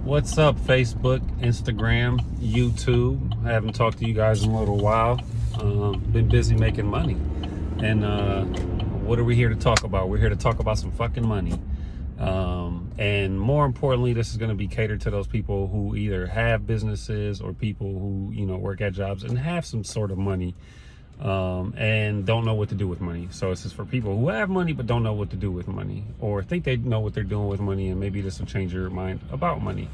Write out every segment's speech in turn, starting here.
What's up, Facebook, Instagram, YouTube? I haven't talked to you guys in a little while. Been busy making money. And what are we here to talk about? We're here to talk about some fucking money. And more importantly, this is going to be catered to those people who either have businesses or people who, work at jobs and have some sort of money and don't know what to do with money. So this is for people who have money but don't know what to do with money, or think they know what they're doing with money, and maybe this will change your mind about money.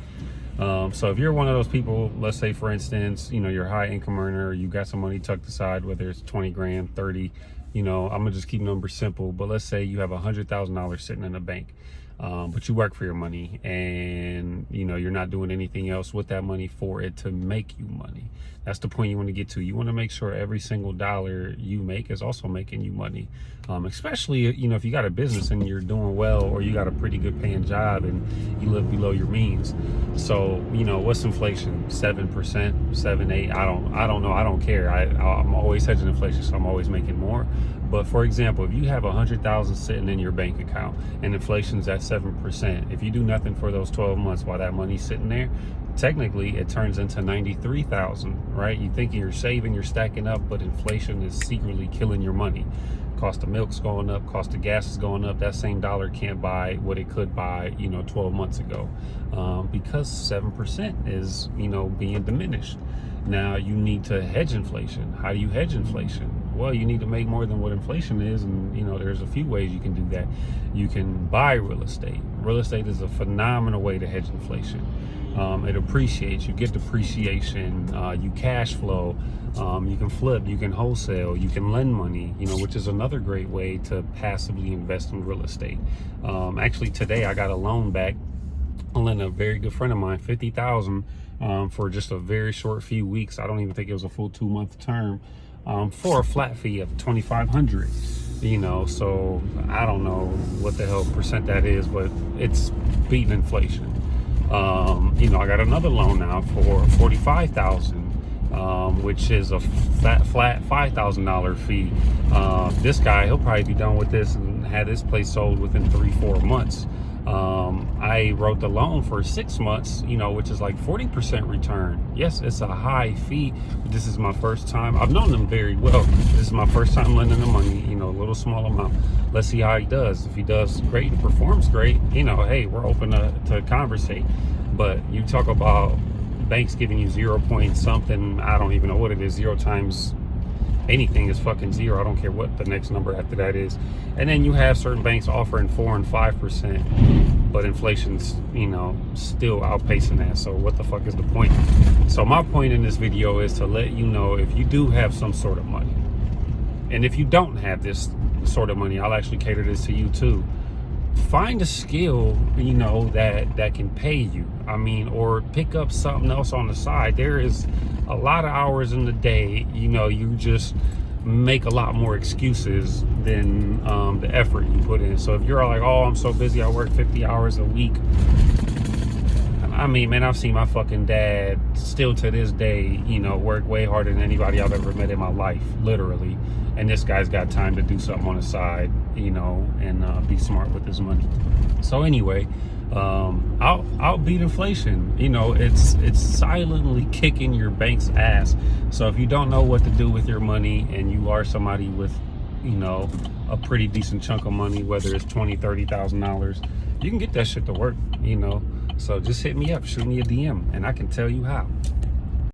So if you're one of those people, let's say for instance, you're a high income earner, you got some money tucked aside, whether it's 20 grand, 30, I'm gonna just keep numbers simple, but let's say you have $100,000 sitting in the bank. But you work for your money, and you're not doing anything else with that money for it to make you money. That's the point you want to get to. You want to make sure every single dollar you make is also making you money, especially if you got a business and you're doing well, or you got a pretty good paying job and you live below your means. So what's inflation? 7%, 7, 8? I don't know. I don't care. I'm always hedging inflation, so I'm always making more. But for example, if you have 100,000 sitting in your bank account and inflation's at 7%, if you do nothing for those 12 months while that money's sitting there, technically it turns into 93,000, right? You think you're saving, you're stacking up, but inflation is secretly killing your money. Cost of milk's going up, cost of gas is going up. That same dollar can't buy what it could buy 12 months ago, because 7% is being diminished. Now you need to hedge inflation. How do you hedge inflation? Well, you need to make more than what inflation is, and there's a few ways you can do that. You can buy real estate. Real estate is a phenomenal way to hedge inflation. It appreciates. You get depreciation. You cash flow. You can flip. You can wholesale. You can lend money. Which is another great way to passively invest in real estate. Actually, today I got a loan back. I lent a very good friend of mine $50,000 for just a very short few weeks. I don't even think it was a full 2-month term. For a flat fee of $2,500, so I don't know what the hell percent that is, but it's beating inflation. I got another loan now for $45,000, which is a flat $5,000 fee. This guy, he'll probably be done with this and had this place sold within 3-4 months. I wrote the loan for 6 months, which is like 40% return. Yes, it's a high fee, but this is my first time. I've known him very well. This is my first time lending him money, a little small amount. Let's see how he does. If he does great and performs great, hey, we're open to conversate. But you talk about banks giving you 0 point something, I don't even know what it is. 0 times anything is fucking 0. I don't care what the next number after that is. And then you have certain banks offering 4 and 5%, but inflation's still outpacing that. So what the fuck is the point? So my point in this video is to let you know, if you do have some sort of money, and if you don't have this sort of money, I'll actually cater this to you too. Find a skill that can pay you, or pick up something else on the side. There is a lot of hours in the day, you just make a lot more excuses than the effort you put in. So if you're like, oh, I'm so busy, I work 50 hours a week, man, I've seen my fucking dad still to this day, work way harder than anybody I've ever met in my life, literally. And this guy's got time to do something on the side, and be smart with his money. So anyway, I'll beat inflation. It's silently kicking your bank's ass. So if you don't know what to do with your money, and you are somebody with, a pretty decent chunk of money, whether it's $20,000, $30,000, you can get that shit to work, So just hit me up, shoot me a DM, and I can tell you how.